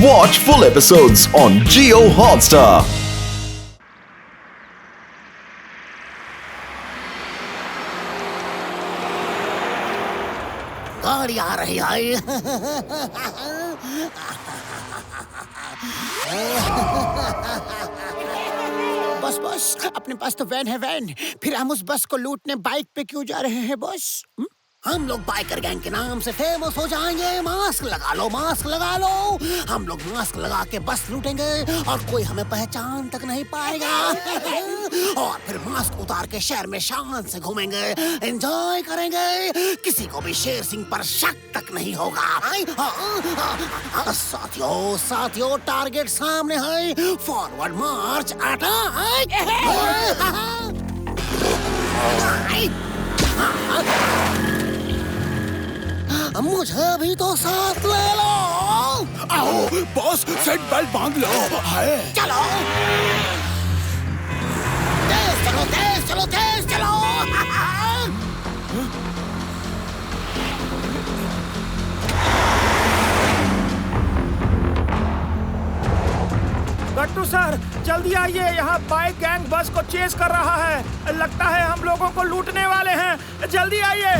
Watch full episodes on Jio Hotstar. गाड़ी आ रही है। बस अपने पास तो वैन है वैन, फिर हम उस बस को लूटने बाइक पे क्यों जा रहे हैं बॉस? हम लोग बाइकर गैंग के नाम से फेमस हो जाएंगे। मास्क लगा लो, मास्क लगा लो। हम लोग मास्क लगा के बस लूटेंगे और कोई हमें पहचान तक नहीं पाएगा। और फिर मास्क उतार के शहर में शान से घूमेंगे, एंजॉय करेंगे। किसी को भी शेर सिंह पर शक तक नहीं होगा। साथियों साथियों, टारगेट सामने है। फॉरवर्ड मार्च, अटैक। मुझे भी तो साथ ले लो। आओ बॉस, सीट बेल्ट बांध लो। है चलो तेज चलो, तेज चलो, तेज चलो। गट्टू सर, जल्दी आइए, यहाँ बाइक गैंग बस को चेस कर रहा है। लगता है हम लोगों को लूटने वाले हैं। जल्दी आइए।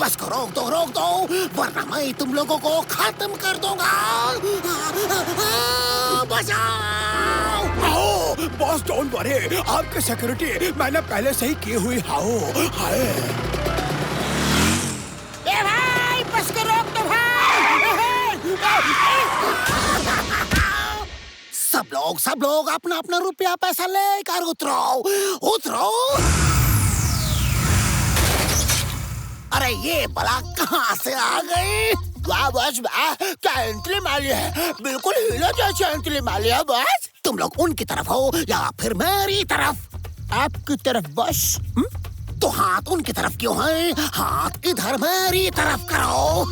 बस को रोक दो, वरना मैं तुम लोगों को खत्म कर दूंगा। बचाओ। आओ बॉस, डोंट वरी, आपकी सिक्योरिटी मैंने पहले से ही की हुई। आओ हाय। ए भाई, बस को रोक दो भाई। सब लोग अपना अपना रुपया पैसा लेकर उतरो। अरे ये बला कहाँ से आ गई? वाह बस वाह, क्या एंट्री माली है, बिल्कुल हीरो जैसी एंट्री माली है बस। तुम लोग उनकी तरफ हो या फिर मेरी तरफ? आपकी तरफ बस। तो हाथ उनकी तरफ क्यों है? हाथ इधर मेरी तरफ करो।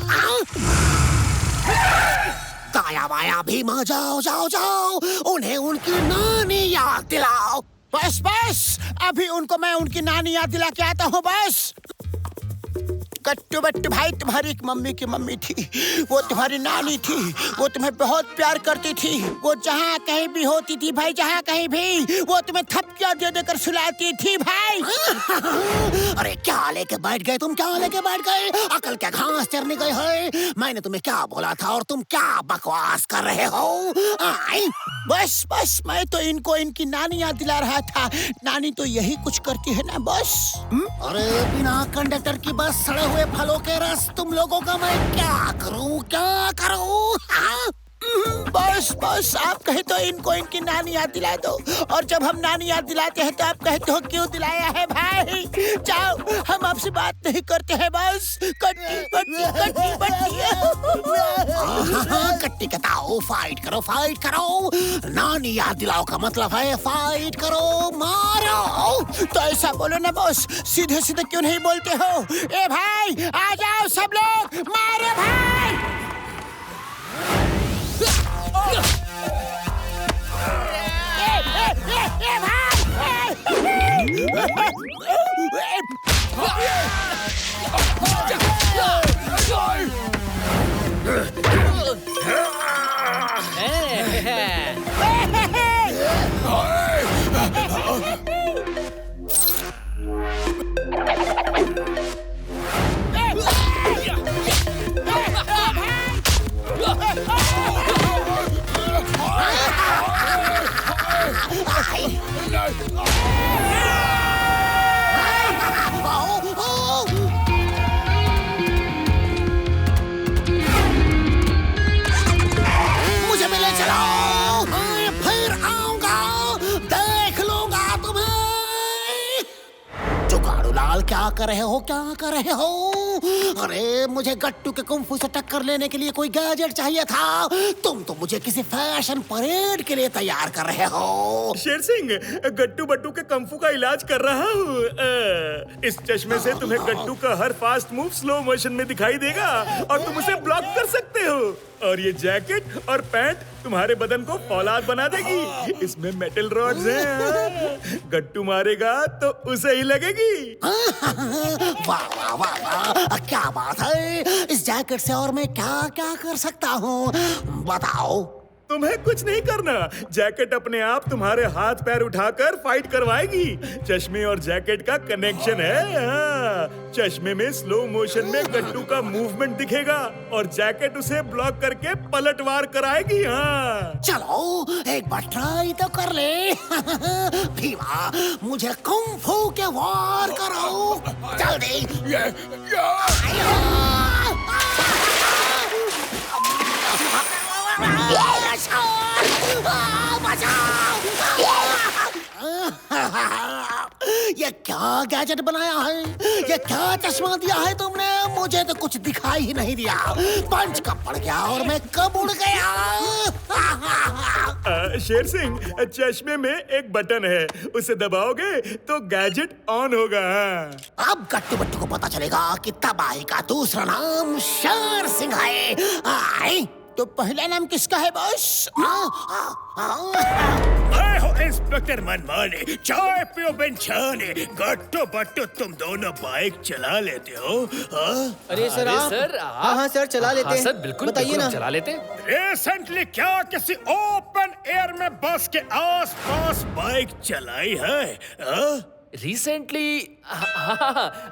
दाया बाया भी जाओ, उन्हें उनकी नानी याद दिलाओ। बस अभी उनको मैं उनकी नानी याद दिला के आता हूँ बस। कट्टू बट्टू भाई तुम्हारी एक मम्मी की मम्मी थी, वो तुम्हारी नानी थी। वो तुम्हें बहुत प्यार करती थी। वो जहाँ कहीं भी होती थी भाई, जहाँ कहीं भी, वो तुम्हें थपकियाँ दे देकर सुलाती थी भाई। अरे क्या लेके बैठ गए तुम, क्या लेके बैठ गए? अकल क्या घास चरने गए है? मैंने तुम्हें क्या बोला था और तुम क्या बकवास कर रहे हो? बस मैं तो इनको इनकी नानी याद दिला रहा था। नानी तो यही कुछ करती है ना बस। अरे बिना कंडक्टर की बस सड़े हुए फलों के रस, तुम लोगों का मैं क्या करूं? बस आप कहे तो इनको इनकी नानी याद दिला दो। और जब हम नानी याद दिलाते हैं तो आप कहते हो क्यों दिलाया है भाई? जाओ, हम आपसे बात नहीं करते हैं बस। कट्टी कट्टी कहताओ, फाइट करो। नानी याद दिलाओ का मतलब है फाइट करो, मारो। तो ऐसा बोलो ना बॉस, सीधे सीधे क्यों नहीं बोलते हो? ए भाई आ जाओ सब लोग, मारो भाई। मुझे मिले चलो, फिर आऊंगा, देख लूंगा तुम्हें। जुगाड़ू लाल क्या कर रहे हो? अरे मुझे गट्टू के कुंफू से टक्कर लेने के लिए कोई गैजेट चाहिए था। तुम तो मुझे किसी फैशन परेड के लिए तैयार कर रहे हो। शेर सिंह, गट्टू बट्टू के कंफू का इलाज कर रहा हूँ। इस चश्मे से तुम्हें गट्टू का हर फास्ट मूव स्लो मोशन में दिखाई देगा और तुम उसे ब्लॉक कर सकते हो। और ये जैकेट और पैंट तुम्हारे बदन को फौलाद बना देगी। इसमें मेटल रॉड्स हैं। गट्टू मारेगा तो उसे ही लगेगी। वाह वाह वाह वाह, क्या बात है। इस जैकेट से और मैं क्या क्या कर सकता हूँ, बताओ। तुम्हें कुछ नहीं करना। जैकेट अपने आप तुम्हारे हाथ पैर उठाकर फाइट करवाएगी। चश्मे और जैकेट का कनेक्शन है। हाँ। चश्मे में स्लो मोशन में गट्टू का मूवमेंट दिखेगा और जैकेट उसे ब्लॉक करके पलटवार कराएगी। हाँ। चलो एक बार ट्राई तो कर ले। भीमा, मुझे कुंफू के वार करो जल्दी। ये क्या गैजेट बनाया है? ये क्या चश्मा दिया है तुमने? मुझे तो कुछ दिखाई ही नहीं दिया। पंच कब पड़ गया और मैं कब उड़ गया? शेर सिंह, चश्मे में एक बटन है, उसे दबाओगे तो गैजेट ऑन होगा। अब गट्टू बट्टू को पता चलेगा कि तबाही का दूसरा नाम शेर सिंह है। आई तो पहला नाम किसका है बॉस? मैं हूँ इंस्पेक्टर मनमानी। चाय पियो बेंचानी। गट्टू बट्टू, तुम दोनों बाइक चला लेते हो? अरे सर, हाँ सर, चला लेते हैं। सर बिल्कुल, बताइए ना। चला लेते। रिसेंटली क्या किसी ओपन एयर में बस के आसपास बाइक चलाई है? रिसेंटली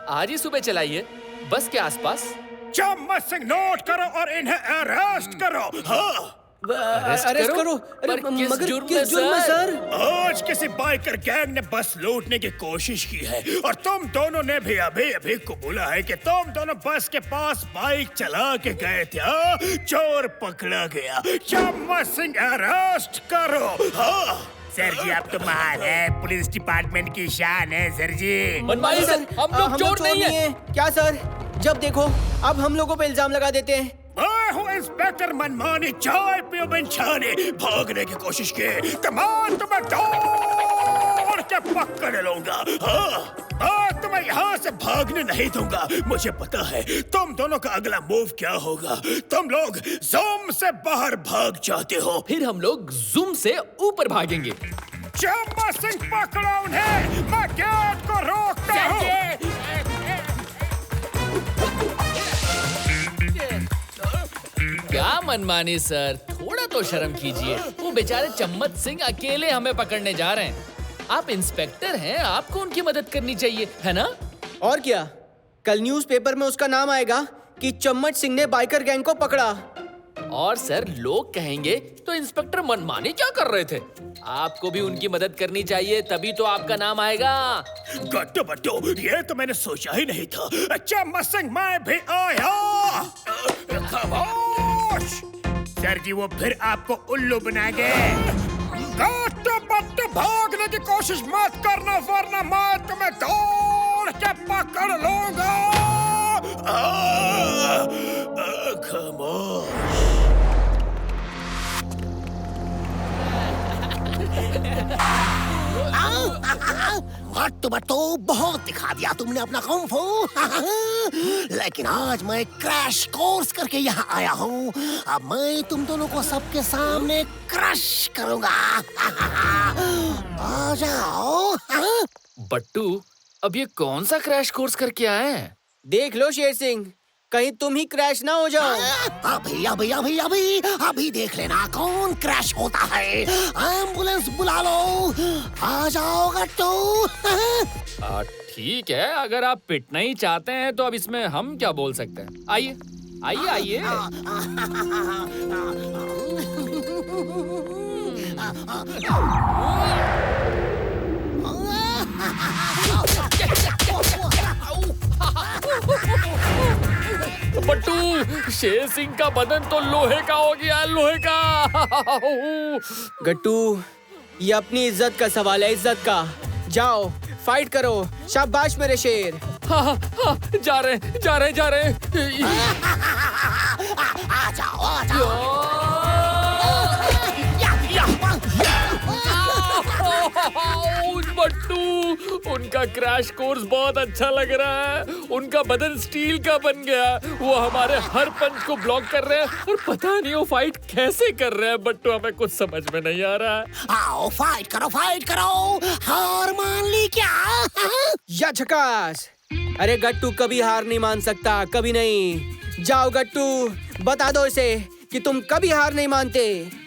आज ही सुबह चलाई है बस के आसपास। चम्मच सिंह, नोट करो और इन्हें अरेस्ट करो। हाँ। अरेस्ट करो? पर किस जुर्म में सर? आज किसी बाइकर गैंग ने बस लूटने की कोशिश की है और तुम दोनों ने भी अभी अभी कबूला है कि तुम दोनों बस के पास बाइक चला के गए थे। चोर पकड़ा गया। चम्मच सिंह, अरेस्ट करो। हाँ। सर जी, आप तो महान है, पुलिस डिपार्टमेंट की शान है सर जी। मनमानी सर, हम लोग चोर नहीं है। क्या सर? जब देखो अब हम लोगों पे इल्जाम लगा देते हैं। मैं हूँ इंस्पेक्टर मनमानी। चाय पियो बेंचानी। भागने की कोशिश की, कमान तुम्हें दौड़ के पकड़ लूंगा। हाँ, तुम्हें यहाँ से भागने नहीं दूंगा। मुझे पता है तुम दोनों का अगला मूव क्या होगा। तुम लोग ज़ूम से बाहर भाग जाते हो। फिर हम लोग ज़ूम से ऊपर भागेंगे। चम्मच सिंह, पकड़ो उन्हें। मैं गेट को रोकता हूँ। क्या मनमानी सर, थोड़ा तो शर्म कीजिए। वो बेचारे चम्मच सिंह अकेले हमें पकड़ने जा रहे हैं। आप इंस्पेक्टर हैं, आपको उनकी मदद करनी चाहिए, है ना? और क्या, कल न्यूज़पेपर में उसका नाम आएगा कि चम्मच सिंह ने बाइकर गैंग को पकड़ा। और सर लोग कहेंगे तो इंस्पेक्टर मनमानी क्या कर रहे थे? आपको भी उनकी मदद करनी चाहिए, तभी तो आपका नाम आएगा। गट्टू बट्टू, ये तो मैंने सोचा ही नहीं था। चम्मच सिंह, मैं भी आया। खामोश! सर जी, वो फिर आपको उल्लू बना गए। गट्टू बट्टू, भागने की कोशिश मत करना वरना मैं तुम्हें दौड़ के पकड़ लूंगा। खामोश! गट्टू बट्टू, बहुत दिखा दिया तुमने अपना कुंफू। लेकिन आज मैं क्रैश कोर्स करके यहाँ आया हूँ। अब मैं तुम दोनों को सबके सामने क्रश करूँगा। आ जाओ। बट्टू, अब ये कौन सा क्रैश कोर्स करके आए हैं? देख लो शेर सिंह, कहीं तुम ही क्रैश ना हो जाओ। अभी अभी अभी अभी अभी देख लेना कौन क्रैश होता है। एम्बुलेंस बुला लो। आ जाओ गट्टू। ठीक है, अगर आप पिटना ही चाहते हैं तो अब इसमें हम क्या बोल सकते हैं। आइए आइए आइए। बट्टू, शेर सिंह का बदन तो लोहे का हो गया, लोहे का। गट्टू, ये अपनी इज्जत का सवाल है, इज्जत का। जाओ फाइट करो। शाबाश मेरे शेर। हाँ हाँ हाँ, जा रहे आ जाओ आ जाओ। बट्टू, उनका क्रैश कोर्स बहुत अच्छा लग रहा है। उनका बदन स्टील का बन गया। वो हमारे हर पंच को ब्लॉक कर रहे हैं और पता नहीं वो फाइट कैसे कर रहे हैं। बट्टू, हमें कुछ समझ में नहीं आ रहा है। आओ फाइट करो। हार मान ली क्या? या झकास। अरे गट्टू कभी हार नहीं मान सकता, कभी नहीं। जाओ गट्टू, बता दो इसे कि तुम कभी हार नहीं मानते।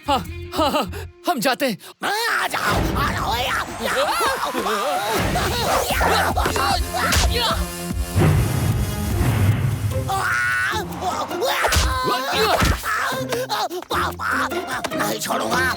हाँ हाँ हाँ, हम जाते हैं। आ जाओ पापा, नहीं छोड़ूंगा।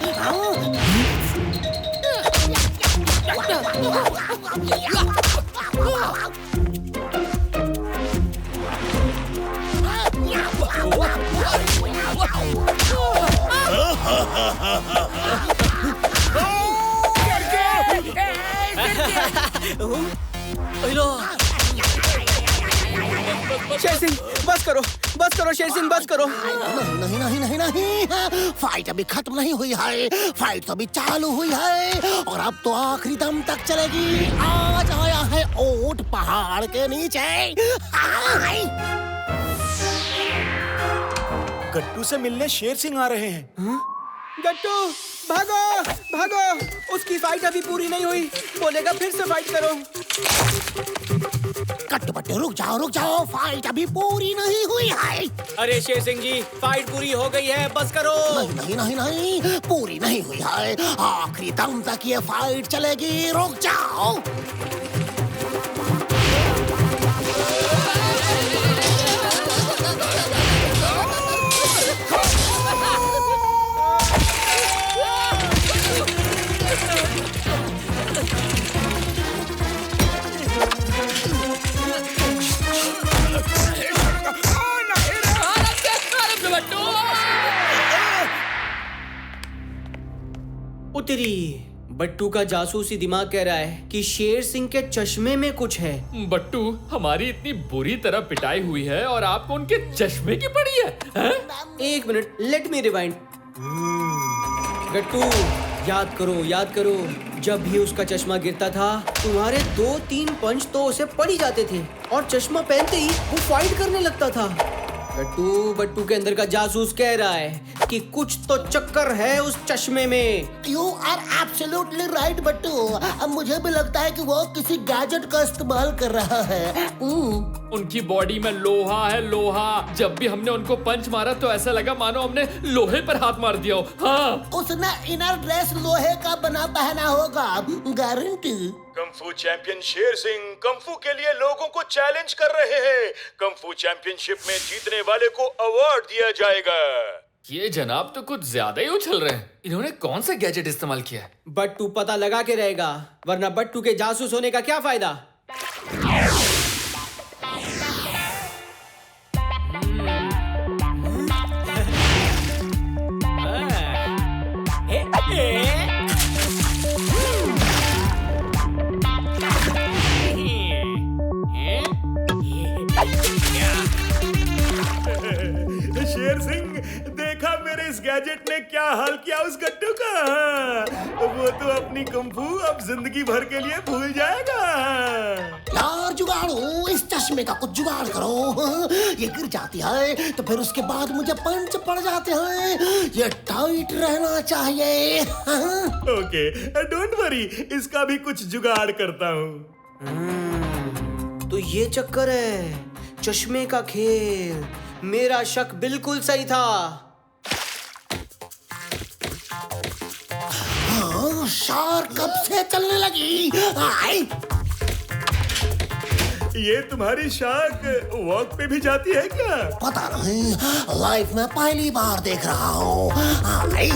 शेर सिंह बस करो शेर सिंह बस करो। नहीं, फाइट अभी खत्म नहीं हुई है। फाइट तो अभी चालू हुई है और अब तो आखिरी दम तक चलेगी। आज आया है ऊंट पहाड़ के नीचे। गट्टू से मिलने शेर सिंह आ रहे हैं। गट्टू भागो, उसकी फाइट अभी पूरी नहीं हुई। बोलेगा फिर से फाइट करो। कट्टू रुक जाओ, फाइट अभी पूरी नहीं हुई है। अरे शेर सिंह जी, फाइट पूरी हो गई है, बस करो। नहीं, पूरी नहीं हुई है। आखिरी दम तक ये फाइट चलेगी। रुक जाओ। उतरी। बट्टू का जासूसी दिमाग कह रहा है कि शेर सिंह के चश्मे में कुछ है। बट्टू, हमारी इतनी बुरी तरह पिटाई हुई है और आपको उनके चश्मे की पड़ी है, हैं? एक मिनट, लेट मी रिवाइंड। गट्टू, याद करो, जब भी उसका चश्मा गिरता था तुम्हारे 2-3 पंच तो उसे पड़ ही जाते थे और चश्मा पहनते ही वो फाइट करने लगता था। बट्टू के अंदर का जासूस कह रहा है कि कुछ तो चक्कर है उस चश्मे में। You are absolutely right, बट्टू। अब मुझे भी लगता है कि वो किसी गैजेट का इस्तेमाल कर रहा है। उनकी बॉडी में लोहा है, लोहा। जब भी हमने उनको पंच मारा तो ऐसा लगा मानो हमने लोहे पर हाथ मार दिया हो। हाँ, उसने इनर ड्रेस लोहे का बना पहना होगा, गारंटी। कंफू चैंपियन शेर सिंह कंफू के लिए लोगों को चैलेंज कर रहे हैं। कंफू चैंपियनशिप में जीतने वाले को अवार्ड दिया जाएगा। ये जनाब तो कुछ ज्यादा ही उछल रहे हैं। इन्होंने कौन सा गैजेट इस्तेमाल किया है? बट्टू पता लगा के रहेगा, वरना बट्टू के जासूस होने का क्या फायदा। शेर सिंह, देखा मेरे इस गैजेट ने क्या हाल किया उस गट्टू का। वो तो अपनी कंफू अब जिंदगी भर के लिए भूल जाएगा। यार जुगाड़ो, इस चश्मे का कुछ जुगाड़ करो। ये गिर जाती है तो फिर उसके बाद मुझे पंच पड़ जाते हैं। ये टाइट रहना चाहिए। ओके, डोंट वरी, इसका भी कुछ जुगाड़ करता हूँ। तो ये चक्कर है, चश्मे का खेल। मेरा शक बिल्कुल सही था। हाँ, शार कब से चलने लगी। आई। ये तुम्हारी शाख वॉक पे भी जाती है क्या? पता नहीं, लाइफ में पहली बार देख रहा हूँ। आई।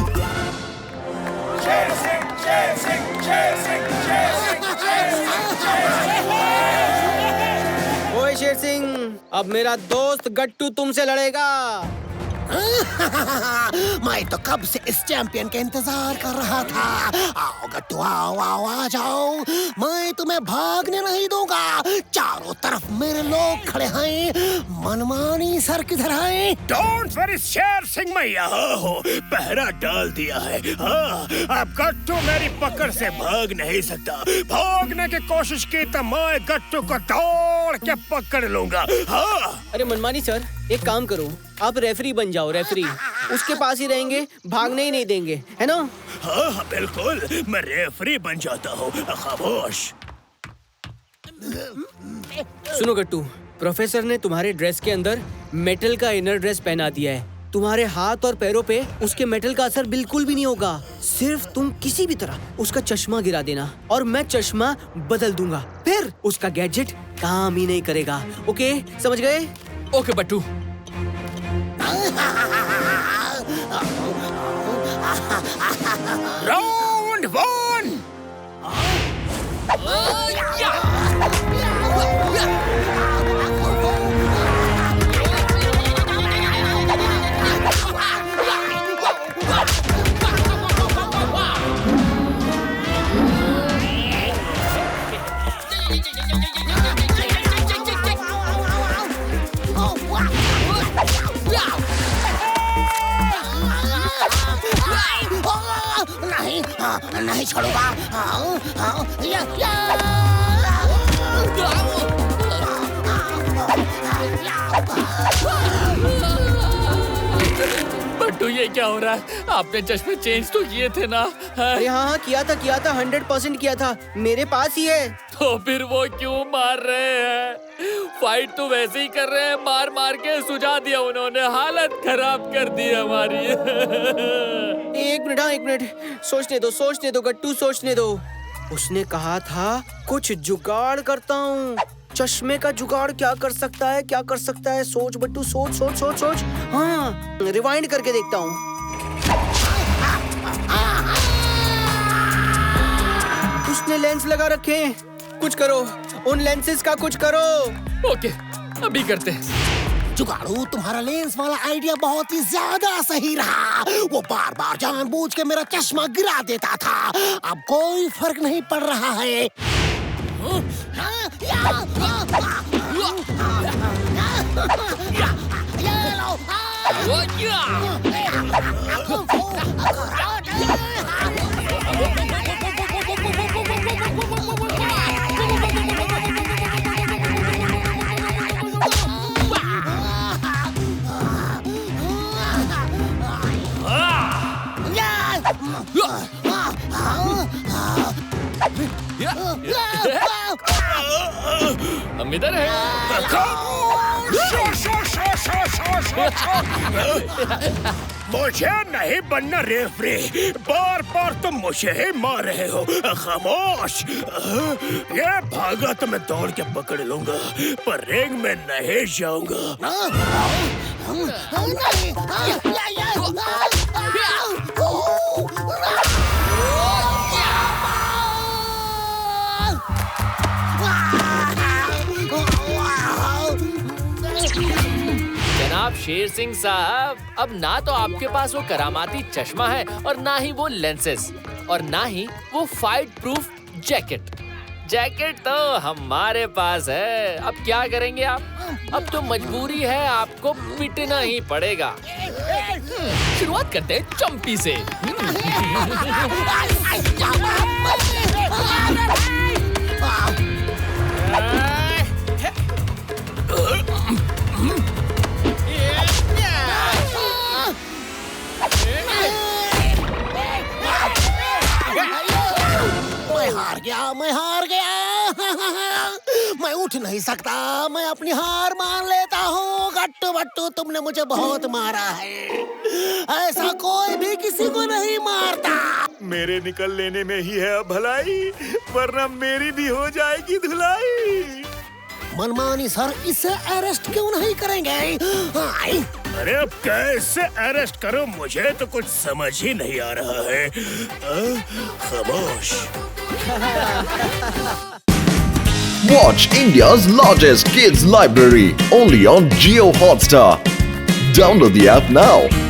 शेर सिंह, शेर सिंह, शेर सिंह, शेर सिंह, शेर सिंह, शेर सिंह। ओए शेर सिंह, अब मेरा दोस्त गट्टू तुमसे लड़ेगा। मैं तो कब से इस चैंपियन का इंतजार कर रहा था। आओ गट्टू, आओ आओ आ जाओ, मैं तुम्हें भागने नहीं दूंगा। चारों तरफ मेरे लोग खड़े हैं। मनमानी सर किधर है? डोंट वरी शेर सिंह, मैं यहाँ हूँ, पहरा डाल दिया है। हाँ, अब गट्टू मेरी पकड़ से भाग नहीं सकता। भागने की कोशिश की तो मैं गट्टू को दौड़ के पकड़ लूंगा। हाँ। अरे मनमानी सर, एक काम करो, आप रेफरी बन जाओ। रेफरी उसके पास ही रहेंगे, भागने ही नहीं देंगे, है ना? हाँ हाँ बिल्कुल, मैं रेफरी बन जाता हूँ। खामोश। सुनो गट्टू, प्रोफेसर ने तुम्हारे ड्रेस के अंदर मेटल का इनर ड्रेस पहना दिया है। तुम्हारे हाथ और पैरों पे उसके मेटल का असर बिल्कुल भी नहीं होगा। सिर्फ तुम किसी भी तरह उसका चश्मा गिरा देना और मैं चश्मा बदल दूंगा। फिर उसका गैजेट काम ही नहीं करेगा। ओके, समझ गए? ओके बट्टू। राउंड 1। नहीं, नहीं छोड़ूंगा। बट्टू ये क्या हो रहा है? आपने चश्मे चेंज तो किए थे ना? अरे हाँ, किया था 100% किया था, मेरे पास ही है। तो फिर वो क्यों मार रहे हैं? फाइट तो वैसे ही कर रहे हैं, मार मार के सुझा दिया उन्होंने, हालत खराब कर दी हमारी। एक मिनट, सोचने दो गट्टू, सोचने दो। उसने कहा था कुछ जुगाड़ करता हूँ। चश्मे का जुगाड़ क्या कर सकता है? सोच बट्टू, सोच। हाँ, रिवाइंड करके देखता हूँ। उसने लेंस लगा रखे हैं। कुछ करो, उन लेंसेज का कुछ करो। ओके, अभी करते हैं। जुगाड़ू, तुम्हारा लेंस वाला आइडिया बहुत ही ज्यादा सही रहा। वो बार बार जानबूझ के मेरा चश्मा गिरा देता था। अब कोई फर्क नहीं पड़ रहा है। हम इधर हैं। मुझे नहीं बनना रेफरी। बार बार तुम मुझे ही मार रहे हो। खामोश। ये भागा तो मैं दौड़ के पकड़ लूंगा, पर रिंग में नहीं जाऊंगा। जनाब शेर सिंह साहब, अब ना तो आपके पास वो करामाती चश्मा है और ना ही वो लेंसेस और ना ही वो फाइट प्रूफ जैकेट तो हमारे पास है। अब क्या करेंगे आप? अब तो मजबूरी है, आपको पिटना ही पड़ेगा। शुरुआत करते हैं चंपी से। मैं हार गया। मैं उठ नहीं सकता। मैं अपनी हार मान लेता हूँ। गट्टू बट्टू, तुमने मुझे बहुत मारा है। ऐसा कोई भी किसी को नहीं मारता। मेरे निकल लेने में ही है अब भलाई, वरना मेरी भी हो जाएगी धुलाई। मनमानी सर, इसे अरेस्ट क्यों नहीं करेंगे? अरे अब कैसे अरेस्ट करो, मुझे तो कुछ समझ ही नहीं आ रहा है। खामोश। Watch India's largest kids library only on Jio Hotstar. Download the app now.